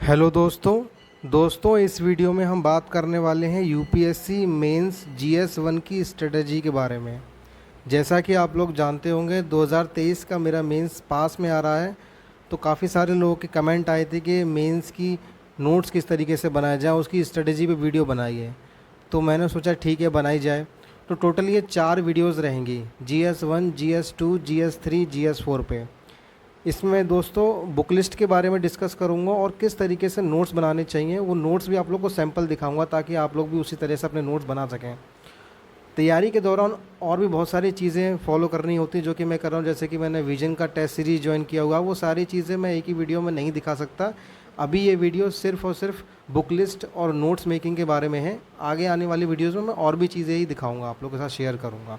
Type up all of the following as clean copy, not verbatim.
Hello दोस्तों इस video में हम बात करने वाले हैं यूपीएससी मेंस जीएस 1 की स्ट्रेटजी के बारे में। जैसा कि आप लोग जानते होंगे 2023 का मेरा मेंस पास में आ रहा है, तो काफ़ी सारे लोगों के कमेंट आए थे कि मेंस की नोट्स किस तरीके से बनाया जाए, उसकी स्ट्रेटजी पे वीडियो बनाइए। तो मैंने सोचा ठीक है बनाई जाए। तो टोटल ये 4 वीडियोज़ रहेंगी, जीएस 1, जीएस 2, जीएस 3, जीएस 4 पे। इसमें दोस्तों बुक लिस्ट के बारे में डिस्कस करूंगा और किस तरीके से नोट्स बनाने चाहिए, वो नोट्स भी आप लोग को सैंपल दिखाऊंगा ताकि आप लोग भी उसी तरह से अपने नोट्स बना सकें। तैयारी के दौरान और भी बहुत सारी चीज़ें फॉलो करनी होती जो कि मैं कर रहा हूँ, जैसे कि मैंने विजन का टेस्ट सीरीज़ ज्वाइन किया हुआ, वो सारी चीज़ें मैं एक ही वीडियो में नहीं दिखा सकता। अभी ये वीडियो सिर्फ और सिर्फ बुक लिस्ट और नोट्स मेकिंग के बारे में है। आगे आने वाली वीडियोज़ में मैं और भी चीज़ें ही दिखाऊँगा, आप लोगों के साथ शेयर करूँगा।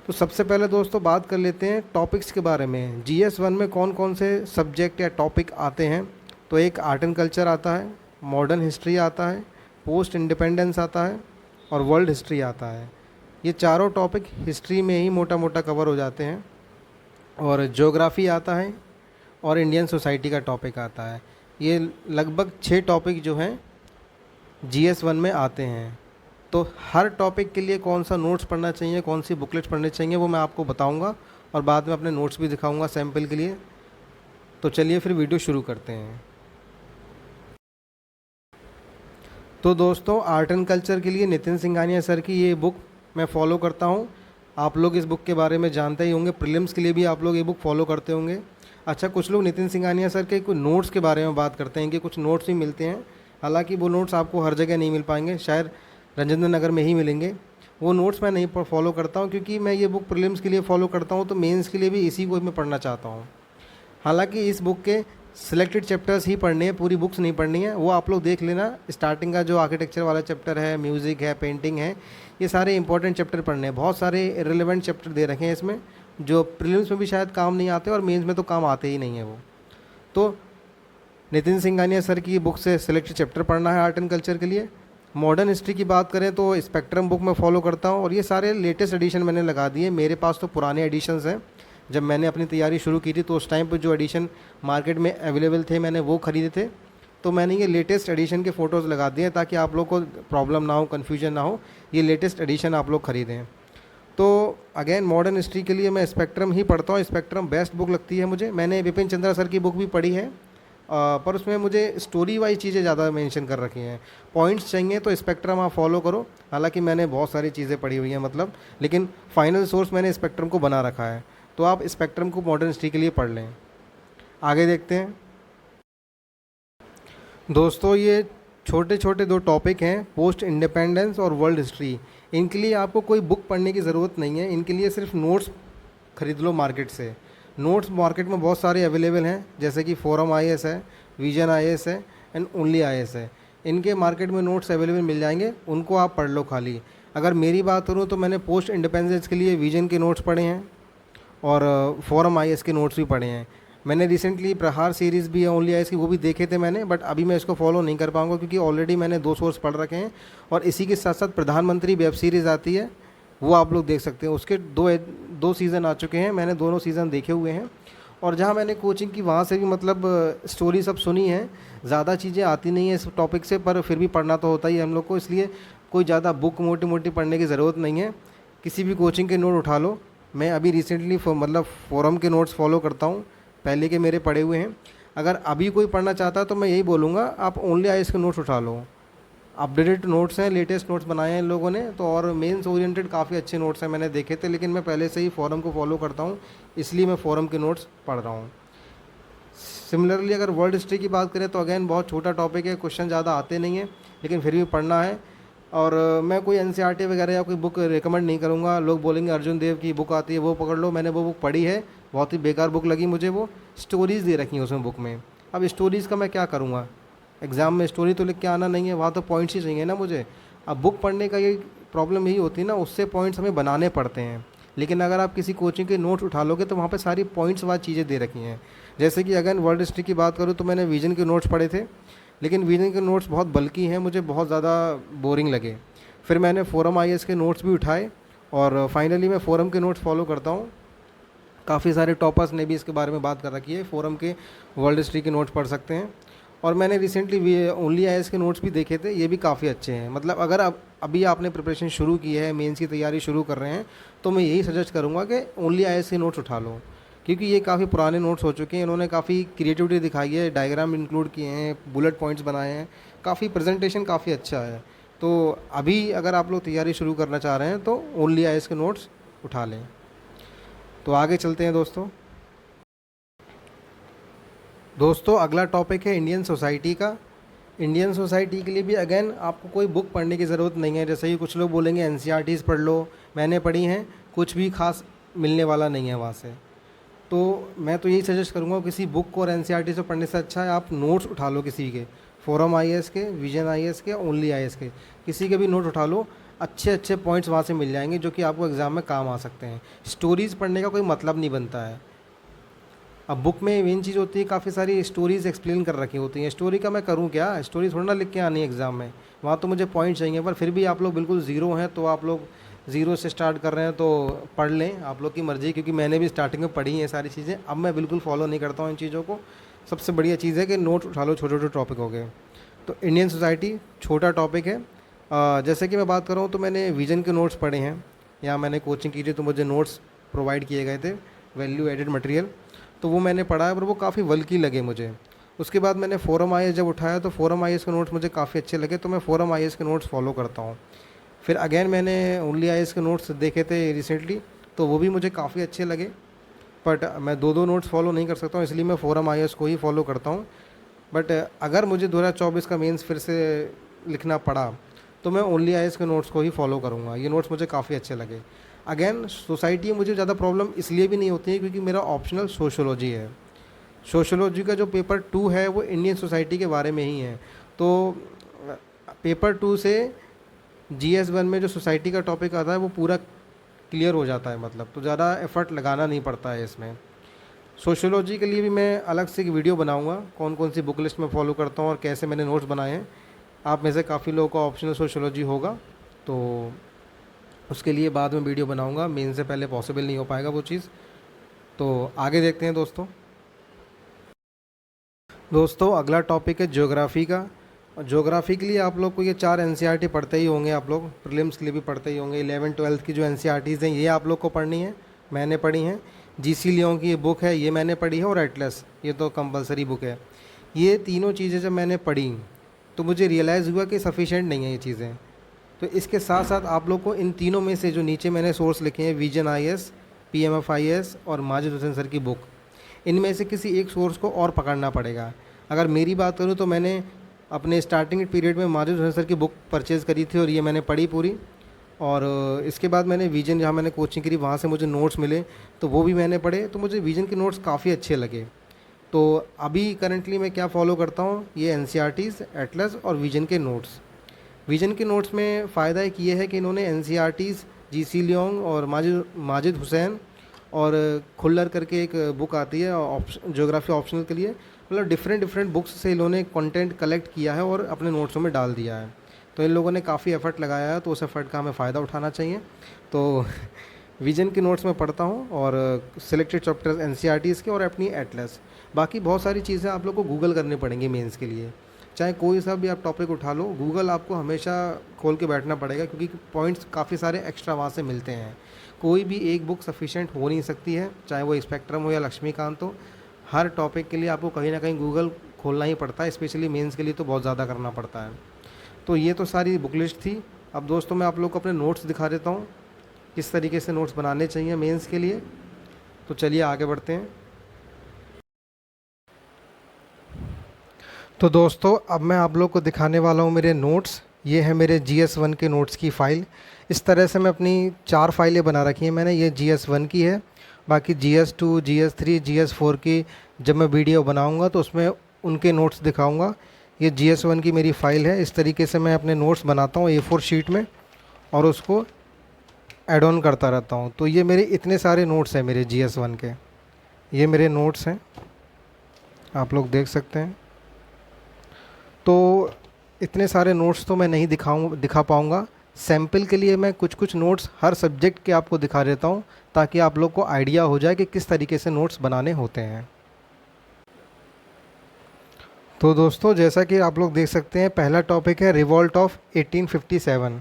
तो सबसे पहले दोस्तों बात कर लेते हैं टॉपिक्स के बारे में। जीएस 1 में कौन कौन से सब्जेक्ट या टॉपिक आते हैं। तो एक आर्ट एंड कल्चर आता है, मॉडर्न हिस्ट्री आता है, पोस्ट इंडिपेंडेंस आता है और वर्ल्ड हिस्ट्री आता है। ये चारों टॉपिक हिस्ट्री में ही मोटा मोटा कवर हो जाते हैं। और ज्योग्राफी आता है और इंडियन सोसाइटी का टॉपिक आता है। ये लगभग 6 टॉपिक जो हैं जीएस 1 में आते हैं। तो हर टॉपिक के लिए कौन सा नोट्स पढ़ना चाहिए, कौन सी बुकलेट्स पढ़नी चाहिए, वो मैं आपको बताऊंगा और बाद में अपने नोट्स भी दिखाऊंगा सैम्पल के लिए। तो चलिए फिर वीडियो शुरू करते हैं। तो दोस्तों आर्ट एंड कल्चर के लिए नितिन सिंघानिया सर की ये बुक मैं फ़ॉलो करता हूँ। आप लोग इस बुक के बारे में जानते ही होंगे, प्रीलिम्स के लिए भी आप लोग ये बुक फॉलो करते होंगे। अच्छा, कुछ लोग नितिन सिंघानिया सर के कुछ नोट्स के बारे में बात करते हैं कि कुछ नोट्स भी मिलते हैं। हालांकि वो नोट्स आपको हर जगह नहीं मिल पाएंगे, शायद राजेंद्र नगर में ही मिलेंगे। वो नोट्स मैं नहीं फॉलो करता हूँ, क्योंकि मैं ये बुक प्रीलिम्स के लिए फ़ॉलो करता हूँ, तो मेंस के लिए भी इसी को मैं पढ़ना चाहता हूँ। हालांकि इस बुक के सिलेक्टेड चैप्टर्स ही पढ़ने हैं, पूरी बुक्स नहीं पढ़नी है। वो आप लोग देख लेना, स्टार्टिंग का जो आर्किटेक्चर वाला चैप्टर है, म्यूज़िक है, पेंटिंग है, ये सारे इंपॉर्टेंट चैप्टर पढ़ने हैं। बहुत सारे रिलेवेंट चैप्टर दे रखे हैं इसमें जो प्रीलिम्स में भी शायद काम नहीं आते और मेंस में तो काम आते ही नहीं है वो। तो नितिन सिंघानिया सर की बुक से सिलेक्टेड चैप्टर पढ़ना है आर्ट एंड कल्चर के लिए। मॉडर्न हिस्ट्री की बात करें तो स्पेक्ट्रम बुक में फॉलो करता हूँ और ये सारे लेटेस्ट एडिशन मैंने लगा दिए। मेरे पास तो पुराने एडिशंस हैं। जब मैंने अपनी तैयारी शुरू की थी तो उस टाइम पर जो एडिशन मार्केट में अवेलेबल थे मैंने वो ख़रीदे थे। तो मैंने ये लेटेस्ट एडिशन के फ़ोटोज़ लगा दिए ताकि आप लोग को प्रॉब्लम ना हो, कन्फ्यूजन ना हो। ये लेटेस्ट एडिशन आप लोग ख़रीदें। तो अगेन मॉडर्न हिस्ट्री के लिए मैं स्पेक्ट्रम ही पढ़ता हूँ। स्पेक्ट्रम बेस्ट बुक लगती है मुझे। मैंने बिपिन चंद्रा सर की बुक भी पढ़ी है, पर उसमें मुझे स्टोरी वाइज चीज़ें ज़्यादा मेंशन कर रखी हैं। पॉइंट्स चाहिए तो स्पेक्ट्रम आप फॉलो करो। हालांकि मैंने बहुत सारी चीज़ें पढ़ी हुई हैं मतलब, लेकिन फाइनल सोर्स मैंने स्पेक्ट्रम को बना रखा है। तो आप स्पेक्ट्रम को मॉडर्न हिस्ट्री के लिए पढ़ लें। आगे देखते हैं दोस्तों, ये छोटे छोटे 2 टॉपिक हैं, पोस्ट इंडिपेंडेंस और वर्ल्ड हिस्ट्री। इनके लिए आपको कोई बुक पढ़ने की ज़रूरत नहीं है, इनके लिए सिर्फ नोट्स खरीद लो मार्केट से। नोट्स मार्केट में बहुत सारे अवेलेबल हैं, जैसे कि फोरम आईएएस है, विजन आईएएस है एंड ओनली आईएएस है। इनके मार्केट में नोट्स अवेलेबल मिल जाएंगे, उनको आप पढ़ लो खाली। अगर मेरी बात करूँ तो मैंने पोस्ट इंडिपेंडेंस के लिए विजन के नोट्स पढ़े हैं और फोरम आईएएस के नोट्स भी पढ़े हैं। मैंने रिसेंटली प्रहार सीरीज़ भी है ओनली आईएएस की, वो भी देखे थे मैंने, बट अभी मैं इसको फॉलो नहीं कर पाऊँगा क्योंकि ऑलरेडी मैंने 2 सोर्स पढ़ रखे हैं। और इसी के साथ साथ प्रधानमंत्री वेब सीरीज़ आती है, वो आप लोग देख सकते हैं। उसके 2 सीज़न आ चुके हैं, मैंने दोनों सीज़न देखे हुए हैं। और जहाँ मैंने कोचिंग की वहाँ से भी मतलब स्टोरी सब सुनी है। ज़्यादा चीज़ें आती नहीं है इस टॉपिक से, पर फिर भी पढ़ना तो होता ही है हम लोग को, इसलिए कोई ज़्यादा बुक मोटी मोटी पढ़ने की ज़रूरत नहीं है। किसी भी कोचिंग के नोट उठा लो। मैं अभी रिसेंटली मतलब फोरम के नोट्स फॉलो करता हूँ, पहले के मेरे पढ़े हुए हैं। अगर अभी कोई पढ़ना चाहता है तो मैं यही बोलूँगा, आप ओनली आईएएस के नोट्स उठा लो। अपडेटेड नोट्स हैं, लेटेस्ट नोट्स बनाए हैं इन लोगों ने तो, और मेंस ओरिएंटेड काफ़ी अच्छे नोट्स हैं, मैंने देखे थे। लेकिन मैं पहले से ही फोरम को फॉलो करता हूँ, इसलिए मैं फोरम के नोट्स पढ़ रहा हूँ। सिमिलरली अगर वर्ल्ड हिस्ट्री की बात करें तो अगेन बहुत छोटा टॉपिक है, क्वेश्चन ज़्यादा आते नहीं हैं, लेकिन फिर भी पढ़ना है। और मैं कोई एनसीईआरटी वगैरह या कोई बुक रिकमेंड नहीं करूँगा। लोग बोलेंगे अर्जुन देव की बुक आती है वो पकड़ लो, मैंने वो बुक पढ़ी है, बहुत ही बेकार बुक लगी मुझे। वो स्टोरीज़ दे रखी हैं उसमें बुक में। अब स्टोरीज़ का मैं क्या करूँगा, एग्ज़ाम में स्टोरी तो लिख के आना नहीं है, वहाँ तो पॉइंट्स ही चाहिए ना मुझे। अब बुक पढ़ने का ये प्रॉब्लम यही होती है ना, उससे पॉइंट्स हमें बनाने पड़ते हैं। लेकिन अगर आप किसी कोचिंग के नोट्स उठा लोगे तो वहाँ पे सारी पॉइंट्स वाली चीज़ें दे रखी हैं। जैसे कि अगर वर्ल्ड हिस्ट्री की बात करूँ तो मैंने विजन के नोट्स पढ़े थे, लेकिन विजन के नोट्स बहुत बल्कि हैं, मुझे बहुत ज़्यादा बोरिंग लगे। फिर मैंने फोरम आईएएस के नोट्स भी उठाए और फाइनली मैं फोरम के नोट्स फॉलो करता हूँ। काफ़ी सारे टॉपर्स ने भी इसके बारे में बात कर रखी है, फोरम के वर्ल्ड हिस्ट्री के नोट्स पढ़ सकते हैं। और मैंने रिसेंटली ओनली आईएएस के नोट्स भी देखे थे, ये भी काफ़ी अच्छे हैं। मतलब अगर अब अभी आपने प्रिपरेशन शुरू की है, मेंस की तैयारी शुरू कर रहे हैं, तो मैं यही सजेस्ट करूँगा कि ओनली आईएएस के नोट्स उठा लो, क्योंकि ये काफ़ी पुराने नोट्स हो चुके हैं। इन्होंने काफ़ी क्रिएटिविटी दिखाई है, डायग्राम इंक्लूड किए हैं, बुलेट पॉइंट्स बनाए हैं, काफ़ी प्रेजेंटेशन काफ़ी अच्छा है। तो अभी अगर आप लोग तैयारी शुरू करना चाह रहे हैं तो ओनली आईएएस के नोट्स उठा लें। तो आगे चलते हैं दोस्तों अगला टॉपिक है इंडियन सोसाइटी का। इंडियन सोसाइटी के लिए भी अगेन आपको कोई बुक पढ़ने की ज़रूरत नहीं है। जैसे कि कुछ लोग बोलेंगे एनसीईआरटीज़ पढ़ लो, मैंने पढ़ी हैं, कुछ भी खास मिलने वाला नहीं है वहाँ से। तो मैं तो यही सजेस्ट करूँगा, किसी बुक को और एनसीईआरटी से पढ़ने से अच्छा है आप नोट्स उठा लो किसी के, फोरम आईएएस के, विजन आईएएस के, ओनली आईएएस के, किसी के भी नोट उठा लो। अच्छे अच्छे पॉइंट्स वहाँ से मिल जाएंगे जो कि आपको एग्ज़ाम में काम आ सकते हैं। स्टोरीज़ पढ़ने का कोई मतलब नहीं बनता है। अब बुक में मेन चीज़ होती है, काफ़ी सारी स्टोरीज़ एक्सप्लेन कर रखी होती हैं। स्टोरी का मैं करूँ क्या, स्टोरी थोड़ा ना लिख के आनी है एग्ज़ाम में, वहाँ तो मुझे पॉइंट चाहिए। पर फिर भी आप लोग बिल्कुल ज़ीरो हैं, तो आप लोग ज़ीरो से स्टार्ट कर रहे हैं तो पढ़ लें, आप लोग की मर्ज़ी, क्योंकि मैंने भी स्टार्टिंग में पढ़ी हैं सारी चीज़ें। अब मैं बिल्कुल फॉलो नहीं करता हूँ इन चीज़ों को। सबसे बढ़िया चीज़ है कि नोट उठा लो, छोटे छोटे टॉपिक हो गए। तो इंडियन सोसाइटी छोटा टॉपिक है। जैसे कि मैं बात कर रहा हूँ तो मैंने विजन के नोट्स पढ़े हैं, या मैंने कोचिंग की थी तो मुझे नोट्स प्रोवाइड किए गए थे, वैल्यू एडेड मटेरियल, तो वो मैंने पढ़ा है, पर वो काफ़ी बल्कि लगे मुझे। उसके बाद मैंने फोरम आईएएस जब उठाया तो फोरम आईएएस के नोट्स मुझे काफ़ी अच्छे लगे, तो मैं फोरम आईएएस के नोट्स फॉलो करता हूँ। फिर अगेन मैंने ओनली आईएएस के नोट्स देखे थे रिसेंटली, तो वो भी मुझे काफ़ी अच्छे लगे। बट मैं दो दो नोट्स फॉलो नहीं कर सकता हूँ, इसलिए मैं फोरम आईएएस को ही फॉलो करता हूँ। बट अगर मुझे 2024 का मेंस फिर से लिखना पड़ा तो मैं ओनली आईएएस के नोट्स को ही फॉलो करूँगा। ये नोट्स मुझे काफ़ी अच्छे लगे। अगेन सोसाइटी में मुझे ज़्यादा प्रॉब्लम इसलिए भी नहीं होती है क्योंकि मेरा ऑप्शनल सोशोलॉजी है। सोशोलॉजी का जो पेपर 2 है वो इंडियन सोसाइटी के बारे में ही है। तो पेपर 2 से GS1 में जो सोसाइटी का टॉपिक आता है वो पूरा क्लियर हो जाता है, मतलब तो ज़्यादा एफर्ट लगाना नहीं पड़ता है इसमें। सोशोलॉजी के लिए भी मैं अलग से एक वीडियो बनाऊंगा, कौन कौन सी बुक लिस्ट में फॉलो करता हूँ और कैसे मैंने नोट्स बनाए हैं। आप में से काफ़ी लोगों का ऑप्शनल सोशोलॉजी होगा, तो उसके लिए बाद में वीडियो बनाऊंगा, मेन से पहले पॉसिबल नहीं हो पाएगा वो चीज़। तो आगे देखते हैं दोस्तों अगला टॉपिक है ज्योग्राफ़ी का। ज्योग्राफी के लिए आप लोग को ये 4 एनसीईआरटी पढ़ते ही होंगे, आप लोग प्रीलिम्स के लिए भी पढ़ते ही होंगे। 11 12 की जो एनसीईआरटीज़ हैं ये आप लोग को पढ़नी है, मैंने पढ़ी हैं। जीसी लियों की ये बुक है, ये मैंने पढ़ी है, और एटलस ये तो कंपलसरी बुक है। ये तीनों चीज़ें जब मैंने पढ़ी तो मुझे रियलाइज़ हुआ कि सफिशेंट नहीं है ये चीज़ें। तो इसके साथ साथ आप लोग को इन तीनों में से जो नीचे मैंने सोर्स लिखे हैं, विजन आईएएस, पीएमएफ आईएएस और माजिद हुसैन सर की बुक, इनमें से किसी एक सोर्स को और पकड़ना पड़ेगा। अगर मेरी बात करूँ तो मैंने अपने स्टार्टिंग पीरियड में माजिद हुसैन सर की बुक परचेज़ करी थी और ये मैंने पढ़ी पूरी। और इसके बाद मैंने विजन, जहाँ मैंने कोचिंग करी वहाँ से मुझे नोट्स मिले तो वो भी मैंने पढ़े, तो मुझे विजन के नोट्स काफ़ी अच्छे लगे। तो अभी करंटली मैं क्या फ़ॉलो करता हूँ, ये एनसीईआरटीज़, एटलस और विजन के नोट्स। विजन के नोट्स में फ़ायदा एक ये है कि इन्होंने एनसीईआरटीज़, जीसी लियोंग और माजिद हुसैन और खुल्लर करके एक बुक आती है ज्योग्राफी ऑप्शनल के लिए, मतलब डिफरेंट बुक्स से इन्होंने कंटेंट कलेक्ट किया है और अपने नोट्सों में डाल दिया है। तो इन लोगों ने काफ़ी एफर्ट लगाया है, तो उस एफर्ट का हमें फ़ायदा उठाना चाहिए। तो विजन के नोट्स में पढ़ता हूँ और सिलेक्टेड चैप्टर्स एनसीईआरटीज़ के और अपनी एटलस। बाकी बहुत सारी चीज़ें आप लोग को गूगल करनी पड़ेंगी मेंस के लिए। चाहे कोई सा भी आप टॉपिक उठा लो, गूगल आपको हमेशा खोल के बैठना पड़ेगा, क्योंकि पॉइंट्स काफ़ी सारे एक्स्ट्रा वहाँ से मिलते हैं। कोई भी एक बुक सफिशेंट हो नहीं सकती है, चाहे वो स्पेक्ट्रम हो या लक्ष्मीकांत हो। हर टॉपिक के लिए आपको कहीं ना कहीं गूगल खोलना ही पड़ता है, स्पेशली मेंस के लिए तो बहुत ज़्यादा करना पड़ता है। तो ये तो सारी बुक लिस्ट थी। अब दोस्तों मैं आप लोग को अपने नोट्स दिखा देता हूँ, किस तरीके से नोट्स बनाने चाहिए मेंस के लिए। तो चलिए आगे बढ़ते हैं। तो दोस्तों अब मैं आप लोग को दिखाने वाला हूँ मेरे नोट्स। ये है मेरे GS1 के नोट्स की फ़ाइल। इस तरह से मैं अपनी 4 फाइलें बना रखी हैं मैंने। ये GS1 की है, बाकी GS2, GS3, GS4 की जब मैं वीडियो बनाऊंगा तो उसमें उनके नोट्स दिखाऊंगा। ये GS1 की मेरी फ़ाइल है। इस तरीके से मैं अपने नोट्स बनाता हूँ A4 शीट में और उसको ऐड ऑन करता रहता हूँ। तो ये मेरे इतने सारे नोट्स हैं मेरे GS1 के, ये मेरे नोट्स हैं, आप लोग देख सकते हैं। तो इतने सारे नोट्स तो मैं नहीं दिखा पाऊँगा। सैम्पल के लिए मैं कुछ कुछ नोट्स हर सब्जेक्ट के आपको दिखा देता हूँ, ताकि आप लोग को आइडिया हो जाए कि किस तरीके से नोट्स बनाने होते हैं। तो दोस्तों, जैसा कि आप लोग देख सकते हैं, पहला टॉपिक है रिवॉल्ट ऑफ 1857।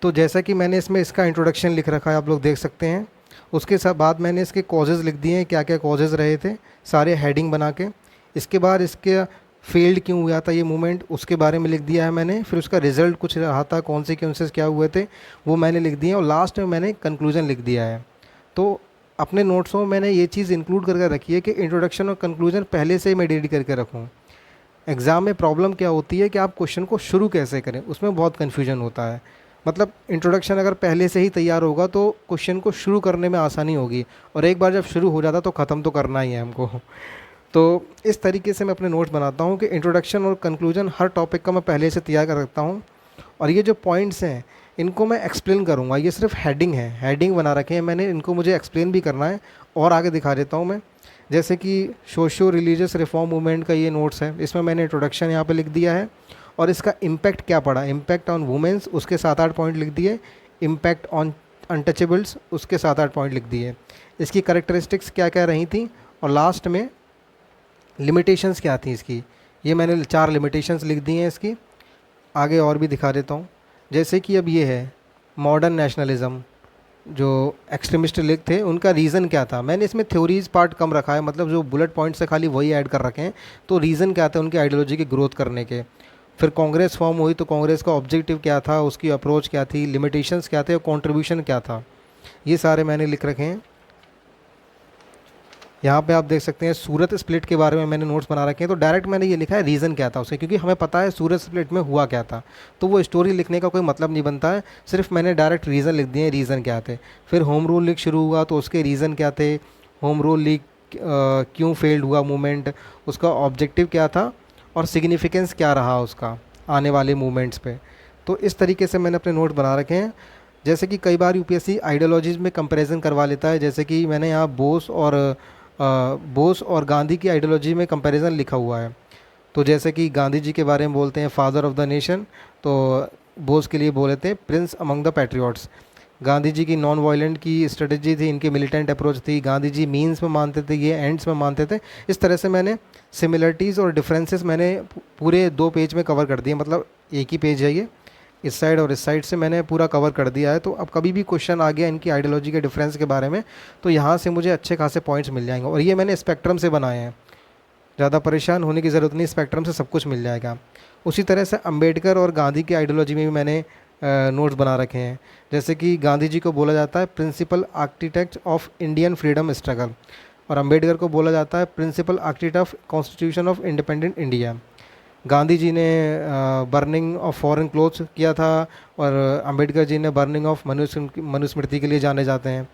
तो जैसा कि मैंने इसमें इसका इंट्रोडक्शन लिख रखा है, आप लोग देख सकते हैं। उसके साथ बाद मैंने इसके कॉजेज़ लिख दिए हैं, क्या क्या कॉजेज़ रहे थे, सारे हेडिंग बना के। इसके बाद इसके फेल्ड क्यों हुआ था ये मूवमेंट, उसके बारे में लिख दिया है मैंने। फिर उसका रिज़ल्ट कुछ रहा था, कॉन्सिक्वेंसेस क्या हुए थे, वो मैंने लिख दिए, और लास्ट में मैंने कंक्लूजन लिख दिया है। तो अपने नोट्सों में मैंने ये चीज़ इंक्लूड करके रखी है कि इंट्रोडक्शन और कंक्लूजन पहले से ही मैं रेडी करके रखूँ। एग्ज़ाम में प्रॉब्लम क्या होती है कि आप क्वेश्चन को शुरू कैसे करें, उसमें बहुत कन्फ्यूजन होता है। मतलब इंट्रोडक्शन अगर पहले से ही तैयार होगा तो क्वेश्चन को शुरू करने में आसानी होगी, और एक बार जब शुरू हो जाता तो ख़त्म तो करना ही है हमको। तो इस तरीके से मैं अपने नोट्स बनाता हूँ कि इंट्रोडक्शन और कंक्लूजन हर टॉपिक का मैं पहले से तैयार कर रखता हूँ। और ये जो पॉइंट्स हैं इनको मैं एक्सप्लेन करूँगा, ये सिर्फ हेडिंग है, हेडिंग बना रखे हैं मैंने, इनको मुझे एक्सप्लेन भी करना है। और आगे दिखा देता हूँ मैं। जैसे कि सोशियो रिलीजियस रिफॉर्म मूवमेंट का ये नोट्स है, इसमें मैंने इंट्रोडक्शन यहाँ पे लिख दिया है, और इसका इम्पैक्ट क्या पड़ा, इम्पैक्ट ऑन वुमेंस, उसके 7-8 पॉइंट लिख दिए। इम्पैक्ट ऑन अनटचेबल्स, उसके 7-8 पॉइंट लिख दिए। इसकी करेक्टरिस्टिक्स क्या क्या रही थी, और लास्ट में लिमिटेशंस क्या थी इसकी, ये मैंने 4 लिमिटेशंस लिख दी हैं इसकी। आगे और भी दिखा देता हूँ। जैसे कि अब ये है मॉडर्न नेशनलिज़म, जो एक्सट्रीमिस्ट लीग थे उनका रीज़न क्या था। मैंने इसमें थ्योरीज पार्ट कम रखा है, मतलब जो बुलेट पॉइंट्स है खाली वही ऐड कर रखे हैं। तो रीज़न क्या था उनकी आइडियोलॉजी की ग्रोथ करने के। फिर कांग्रेस फॉर्म हुई तो कांग्रेस का ऑब्जेक्टिव क्या था, उसकी अप्रोच क्या थी, लिमिटेशंस क्या थे और कंट्रीब्यूशन क्या था, ये सारे मैंने लिख रखे हैं। यहाँ पे आप देख सकते हैं सूरत स्प्लिट के बारे में मैंने नोट्स बना रखे हैं। तो डायरेक्ट मैंने ये लिखा है रीज़न क्या था उसके, क्योंकि हमें पता है सूरत स्प्लिट में हुआ क्या था, तो वो स्टोरी लिखने का कोई मतलब नहीं बनता है। सिर्फ मैंने डायरेक्ट रीज़न लिख दिए, रीज़न क्या थे। फिर होम रूल लीग शुरू हुआ तो उसके रीज़न क्या थे, होम रूल लीग क्यों फेल्ड हुआ मूवमेंट, उसका ऑब्जेक्टिव क्या था और सिग्निफिकेंस क्या रहा उसका आने वाले मूवमेंट्स पे। तो इस तरीके से मैंने अपने नोट बना रखे हैं। जैसे कि कई बार यूपीएससी आइडियोलॉजीज़ में कंपैरिजन करवा लेता है, जैसे कि मैंने यहाँ बोस और गांधी की आइडियोलॉजी में कंपैरिजन लिखा हुआ है। तो जैसे कि गांधी जी के बारे में बोलते हैं फादर ऑफ द नेशन, तो बोस के लिए बोले थे prince among the patriots. Gandhi ji की नॉन वायलेंट की स्ट्रेटजी थी, इनकी मिलिटेंट अप्रोच थी। गांधी जी मीन्स में मानते थे, ये एंड्स में मानते थे। इस तरह से मैंने सिमिलरिटीज़ और डिफरेंसेस मैंने पूरे 2 पेज में कवर कर दिए, मतलब एक ही पेज है ये, इस साइड और इस साइड से मैंने पूरा कवर कर दिया है। तो अब कभी भी क्वेश्चन आ गया इनकी आइडियोलॉजी के डिफरेंस के बारे में, तो यहाँ से मुझे अच्छे खासे पॉइंट्स मिल जाएंगे। और ये मैंने स्पेक्ट्रम से बनाए हैं, ज़्यादा परेशान होने की ज़रूरत नहीं, स्पेक्ट्रम से सब कुछ मिल जाएगा। उसी तरह से अंबेडकर और गांधी की आइडियोलॉजी में भी मैंने नोट्स बना रखे हैं। जैसे कि गांधी जी को बोला जाता है principal architect of Indian freedom struggle, और अंबेडकर को बोला जाता है principal architect of constitution of independent India. Gandhi ji ने बर्निंग ऑफ फॉरेन क्लोथ्स किया था, और अंबेडकर जी ने बर्निंग ऑफ मनुस्मृति के लिए जाने जाते हैं।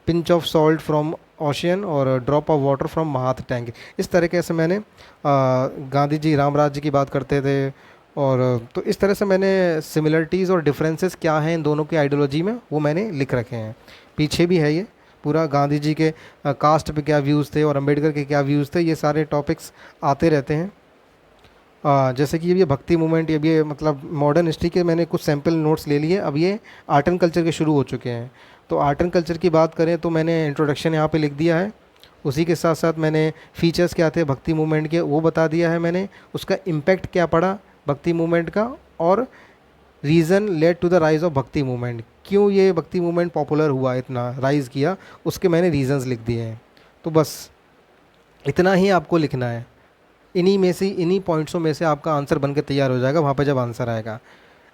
Pinch of salt from ocean और ड्रॉप ऑफ वाटर फ्रॉम महाथ टैंक। इस तरीके से मैंने गांधी जी राम राज्य की बात करते थे। और तो इस तरह से मैंने सिमिलरिटीज़ और डिफरेंसेस क्या हैं इन दोनों की आइडियोलॉजी में, वो मैंने लिख रखे हैं। पीछे भी है ये पूरा, गांधी जी के कास्ट पे क्या व्यूज़ थे और अंबेडकर के क्या व्यूज़ थे, ये सारे टॉपिक्स आते रहते हैं। जैसे कि ये भक्ति मूवमेंट, ये मतलब मॉडर्न हिस्ट्री के मैंने कुछ सैम्पल नोट्स ले लिए। अब ये आर्ट एंड कल्चर के शुरू हो चुके हैं। तो आर्ट एंड कल्चर की बात करें तो मैंने इंट्रोडक्शन यहाँ पे लिख दिया है। उसी के साथ साथ मैंने फीचर्स क्या थे भक्ति मूवमेंट के वो बता दिया है मैंने, उसका इम्पैक्ट क्या पड़ा भक्ति मूवमेंट का, और reason led to the rise of bhakti movement, क्यों ये भक्ति मूवमेंट पॉपुलर हुआ, इतना राइज़ किया, उसके मैंने रीज़न्स लिख दिए हैं। तो बस इतना ही आपको लिखना है। इन्हीं पॉइंट्सों में से आपका आंसर बन के तैयार हो जाएगा वहाँ पे जब आंसर आएगा।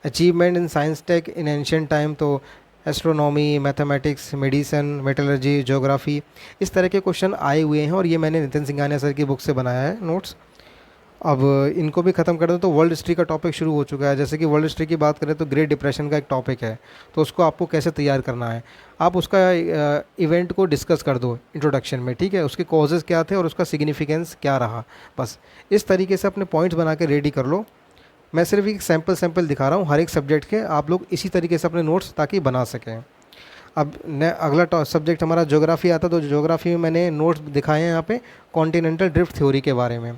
Achievement in science tech in ancient time, तो astronomy, mathematics, medicine, metallurgy, geography, इस तरह के क्वेश्चन आए हुए हैं, और ये मैंने नितिन सिंघानिया सर की बुक से बनाया है नोट्स। अब इनको भी ख़त्म कर दूँ तो वर्ल्ड हिस्ट्री का टॉपिक शुरू हो चुका है। जैसे कि वर्ल्ड हिस्ट्री की बात करें तो ग्रेट डिप्रेशन का एक टॉपिक है, तो उसको आपको कैसे तैयार करना है, आप उसका इवेंट को डिस्कस कर दो इंट्रोडक्शन में, ठीक है, उसके कॉजेज़ क्या थे और उसका सिग्निफिकेंस क्या रहा। बस इस तरीके से अपने पॉइंट्स बना के रेडी कर लो। मैं सिर्फ एक सैम्पल दिखा रहा हूँ हर एक सब्जेक्ट के, आप लोग इसी तरीके से अपने नोट्स ताकि बना सकें। अब अगला सब्जेक्ट हमारा ज्योग्राफी आता, तो ज्योग्राफी में मैंने नोट्स दिखाए हैं यहाँ पे कॉन्टिनेंटल ड्रिफ्ट थ्योरी के बारे में।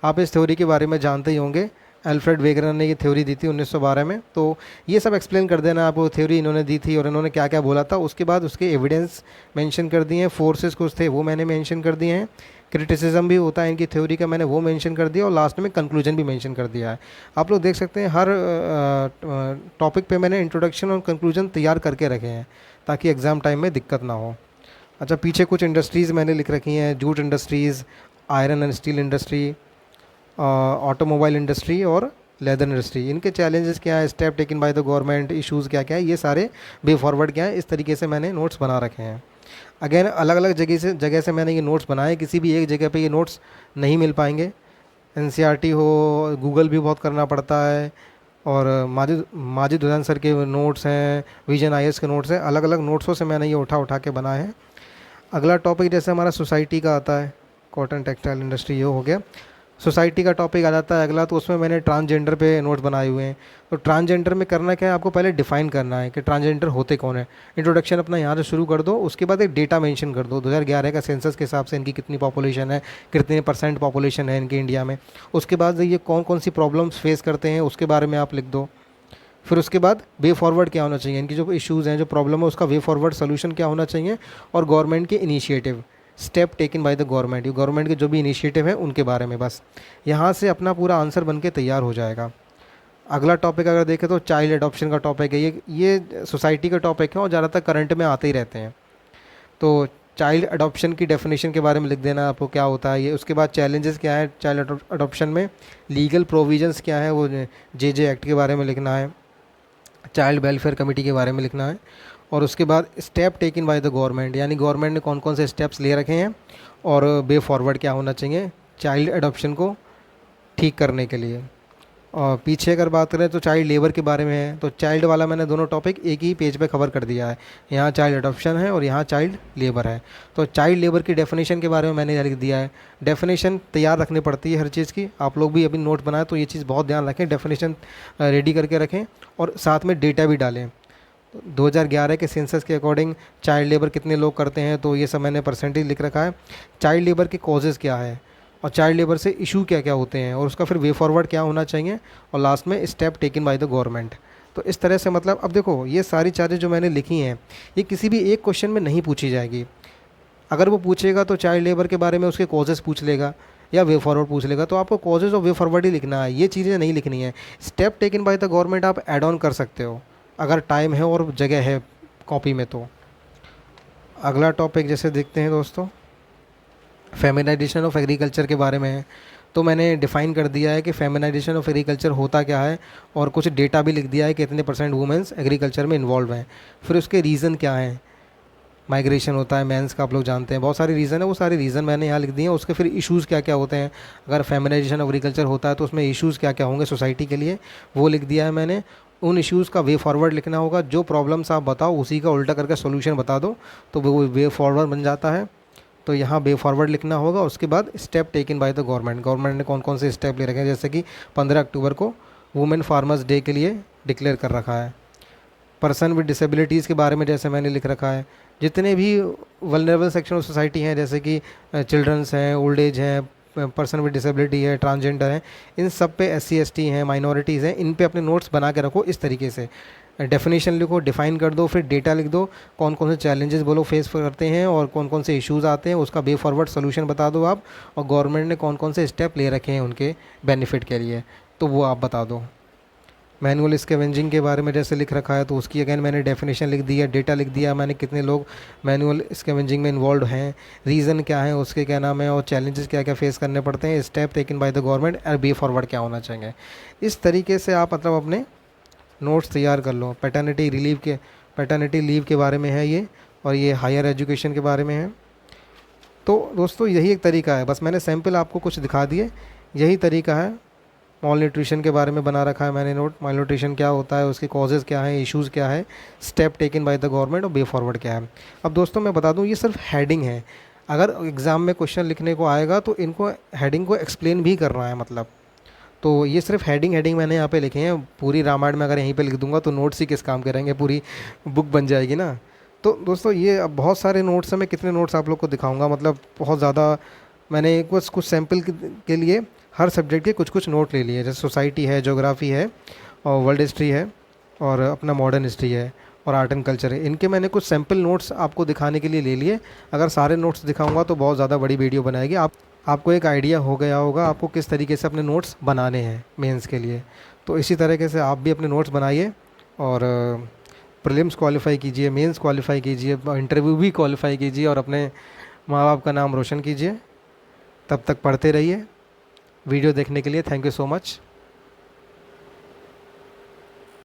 आप इस थ्योरी के बारे में जानते ही होंगे, अल्फ्रेड वेगनर ने ये थ्योरी दी थी 1912 में। तो ये सब एक्सप्लेन कर देना आपको, थ्योरी इन्होंने दी थी और इन्होंने क्या क्या बोला था। उसके बाद उसके एविडेंस मेंशन कर दिए हैं, फोर्सेस कुछ थे वो मैंने मेंशन कर दिए हैं, क्रिटिसिज्म भी होता है इनकी थ्योरी का, मैंने वो मेंशन कर दिया, और लास्ट में कंक्लूजन भी मेंशन कर दिया है। आप लोग देख सकते हैं हर टॉपिक पे मैंने इंट्रोडक्शन और कंक्लूजन तैयार करके रखे हैं ताकि एग्ज़ाम टाइम में दिक्कत ना हो। अच्छा, पीछे कुछ इंडस्ट्रीज़ मैंने लिख रखी हैं, jute industries, iron and steel industry, automobile industry और लेदर इंडस्ट्री। इनके चैलेंजेस क्या है, step taken by the government, issues क्या क्या है, ये सारे वे फॉरवर्ड क्या है, इस तरीके से मैंने नोट्स बना रखे हैं। अगेन अलग अलग जगह से मैंने ये नोट्स बनाए, किसी भी एक जगह पे ये नोट्स नहीं मिल पाएंगे। एनसीईआरटी हो, गूगल भी बहुत करना पड़ता है, और माजिद माजिद हुसैन सर के नोट्स हैं, विजन आईएएस के नोट्स हैं, अलग अलग नोट्सों से मैंने ये उठा उठा के बनाए हैं। अगला टॉपिक जैसे हमारा सोसाइटी का आता है, कॉटन टेक्सटाइल इंडस्ट्री, ये हो गया। सोसाइटी का टॉपिक आ जाता है अगला, तो उसमें मैंने ट्रांसजेंडर पे नोट्स बनाए हुए हैं। तो ट्रांसजेंडर में करना क्या है, आपको पहले डिफाइन करना है कि ट्रांसजेंडर होते कौन है। इंट्रोडक्शन अपना यहाँ से शुरू कर दो, उसके बाद एक डेटा मेंशन कर दो, 2011 का सेंसस के हिसाब से इनकी कितनी पॉपुलेशन है, कितने % पॉपुलेशन है इनके इंडिया में। उसके बाद ये कौन कौन सी प्रॉब्लम्स फेस करते हैं उसके बारे में आप लिख दो। फिर उसके बाद वे फॉरवर्ड क्या होना चाहिए, इनकी जो इश्यूज़ हैं, जो प्रॉब्लम है, उसका वे फॉरवर्ड सोल्यूशन क्या होना चाहिए, और गवर्नमेंट के initiative, step taken by the government, ये गवर्नमेंट के जो भी इनिशिएटिव हैं उनके बारे में। बस यहाँ से अपना पूरा आंसर बन के तैयार हो जाएगा। अगला टॉपिक अगर देखें तो चाइल्ड अडॉप्शन का टॉपिक है, ये सोसाइटी का टॉपिक है और ज़्यादातर करंट में आते ही रहते हैं। तो चाइल्ड अडॉप्शन की डेफिनेशन के बारे में लिख देना आपको क्या होता है ये। उसके बाद चैलेंजेस क्या है चाइल्ड अडॉप्शन में, लीगल प्रोविजंस क्या है, वो जे एक्ट के बारे में लिखना है, चाइल्ड वेलफेयर कमेटी के बारे में लिखना है। और उसके बाद step taken by the government, यानी गवर्नमेंट ने कौन कौन से स्टेप्स ले रखे हैं और वे फॉरवर्ड क्या होना चाहिए चाइल्ड अडॉप्शन को ठीक करने के लिए। और पीछे अगर बात करें तो चाइल्ड लेबर के बारे में है, तो चाइल्ड वाला मैंने दोनों टॉपिक एक ही पेज पे कवर कर दिया है। यहाँ चाइल्ड अडॉप्शन है और यहाँ चाइल्ड लेबर है। तो चाइल्ड लेबर की डेफिनेशन के बारे में मैंने लिख दिया है। डेफिनेशन तैयार रखनी पड़ती है हर चीज़ की, आप लोग भी अभी नोट बनाए तो ये चीज़ बहुत ध्यान रखें, डेफिनेशन रेडी करके रखें और साथ में डेटा भी डालें। 2011 के सेंसस के अकॉर्डिंग चाइल्ड लेबर कितने लोग करते हैं, तो ये सब मैंने परसेंटेज लिख रखा है। चाइल्ड लेबर के कॉजेज़ क्या है और चाइल्ड लेबर से इशू क्या क्या होते हैं और उसका फिर वे फॉरवर्ड क्या होना चाहिए, और लास्ट में step taken by the government. तो इस तरह से मतलब अब देखो ये सारी चीज़ें जो मैंने लिखी हैं ये किसी भी एक क्वेश्चन में नहीं पूछी जाएगी। अगर वो पूछेगा तो चाइल्ड लेबर के बारे में उसके कॉजेज़ पूछ लेगा या वे फॉरवर्ड पूछ लेगा, तो आपको कॉजेज़ और वे फॉरवर्ड ही लिखना है, ये चीज़ें नहीं लिखनी है। Step taken by the government आप ऐड ऑन कर सकते हो अगर टाइम है और जगह है कॉपी में। तो अगला टॉपिक जैसे देखते हैं दोस्तों, फेमिनाइजेशन ऑफ एग्रीकल्चर के बारे में है। तो मैंने डिफ़ाइन कर दिया है कि फेमिनाइजेशन ऑफ एग्रीकल्चर होता क्या है और कुछ डेटा भी लिख दिया है कि कितने % वुमेंस एग्रीकल्चर में इन्वॉल्व हैं। फिर उसके रीज़न क्या हैं, माइग्रेशन होता है मेंस का, आप लोग जानते हैं बहुत सारे रीज़न है, वो सारे रीज़न मैंने यहाँ लिख दिए हैं। उसके फिर इश्यूज़ क्या क्या होते हैं, अगर फेमिनाइजेशन ऑफ एग्रीकल्चर होता है तो उसमें इश्यूज़ क्या क्या होंगे सोसाइटी के लिए, वो लिख दिया है मैंने। उन इश्यूज़ का वे फॉरवर्ड लिखना होगा, जो प्रॉब्लम्स आप बताओ उसी का उल्टा करके सोल्यूशन बता दो तो वो वे फॉरवर्ड बन जाता है। तो यहाँ वे फॉरवर्ड लिखना होगा। उसके बाद step taken by the government, government ने कौन कौन से स्टेप ले रखे हैं, जैसे कि 15 अक्टूबर को वुमेन फार्मर्स डे के लिए डिक्लेयर कर रखा है। पर्सन विद डिसेबिलिटीज़ के बारे में जैसे मैंने लिख रखा है, जितने भी वल्नरेबल सेक्शन ऑफ सोसाइटी हैं जैसे कि चिल्ड्रंस हैं, ओल्ड एज हैं, पर्सन विद डिसेबिलिटी है, ट्रांसजेंडर हैं, इन सब पे SC ST हैं, माइनॉरिटीज़ हैं, इन पे अपने नोट्स बना के रखो। इस तरीके से डेफिनेशन लिखो, डिफ़ाइन कर दो, फिर डेटा लिख दो, कौन कौन से चैलेंजेस बोलो फेस करते हैं और कौन कौन से इश्यूज़ आते हैं, उसका वे फॉरवर्ड सोल्यूशन बता दो आप, और गवर्नमेंट ने कौन कौन से स्टेप ले रखे हैं उनके बेनिफिट के लिए तो वो आप बता दो। मैनुअल स्कैवेंजिंग के बारे में जैसे लिख रखा है तो उसकी अगेन मैंने डेफिनेशन लिख दिया, डेटा लिख दिया मैंने, कितने लोग मैनुअल स्कैवेंजिंग में इन्वॉल्व हैं, रीज़न क्या है उसके, क्या नाम है, और चैलेंजेस क्या क्या फेस करने पड़ते हैं, step taken by the government और वे फॉरवर्ड क्या होना चाहिए। इस तरीके से आप मतलब अपने नोट्स तैयार कर लो। पैटर्निटी लीव के बारे में है ये, और ये हायर एजुकेशन के बारे में है। तो दोस्तों यही एक तरीका है, बस मैंने सैम्पल आपको कुछ दिखा दिए, यही तरीका है। मॉल न्यूट्रिशन के बारे में बना रखा है मैंने नोट, मॉल न्यूट्रिशन क्या होता है, उसके कॉजेज़ क्या हैं, इश्यूज़ क्या है, step taken by the government और वे फॉरवर्ड क्या है। अब दोस्तों मैं बता दूं ये सिर्फ हेडिंग है, अगर एग्ज़ाम में क्वेश्चन लिखने को आएगा तो इनको हेडिंग को एक्सप्लेन भी करना है मतलब। तो ये सिर्फ हेडिंग मैंने यहाँ पे लिखे हैं, पूरी रामायण में अगर यहीं पे लिख दूंगा तो नोट्स ही किस काम के रहेंगे, पूरी बुक बन जाएगी ना। तो दोस्तों ये अब बहुत सारे नोट्स हैं, मैं कितने नोट्स आप लोग को दिखाऊंगा, मतलब बहुत ज़्यादा। मैंने कुछ सैम्पल के लिए हर सब्जेक्ट के कुछ कुछ नोट ले लिए, जैसे सोसाइटी है, ज्योग्राफी है, और वर्ल्ड हिस्ट्री है, और अपना मॉडर्न हिस्ट्री है, और आर्ट एंड कल्चर है। इनके मैंने कुछ सैम्पल नोट्स आपको दिखाने के लिए ले लिए। अगर सारे नोट्स दिखाऊंगा तो बहुत ज़्यादा बड़ी वीडियो बनाएगी। आपको एक आइडिया हो गया होगा आपको किस तरीके से अपने नोट्स बनाने हैं मेंस के लिए। तो इसी तरीके से आप भी अपने नोट्स बनाइए और प्रीलिम्स क्वालिफाई कीजिए, मेंस क्वालिफाई कीजिए, इंटरव्यू भी क्वालिफाई कीजिए, और अपने माँ बाप का नाम रोशन कीजिए। तब तक पढ़ते रहिए। वीडियो देखने के लिए थैंक यू सो मच।